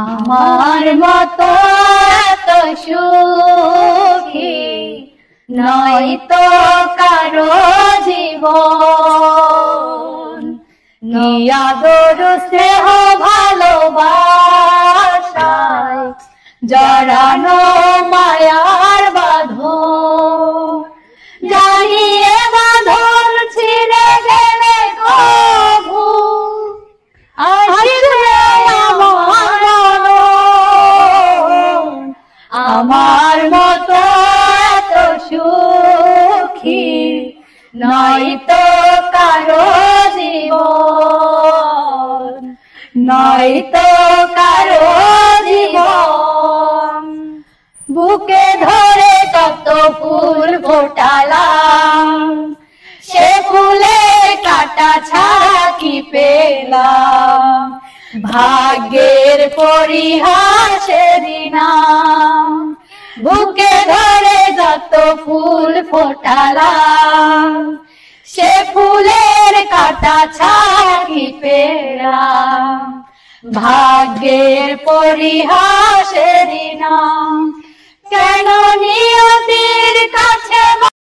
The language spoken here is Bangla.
আমার মতো এত সুখী নয় তো কারো জীবন, নিয়াদর স্নেহ ভালোবাসায় জড়ানো মায়ার বাঁধন, জানিয়ে বাঁধন ছিঁড়ে গেলে কভু আসবে আমার মরণ। আমার মতো এত সুখী নয় তো কারো জীবন, নয় তো কারো জীবন। বুকে ধরে কত ফুল ফোটালাম, সে ফুলের কাঁটা ছাড়া কি পেলাম, ভাগ্যের পরিহাসের নাম। বুকে ধরে যত ফুল ফোটালাম, সে ফুলের কাঁটা ছাড়া কি পেলাম, ভাগ্যের পরিহাসের নাম। কেন নিয়তির কাছে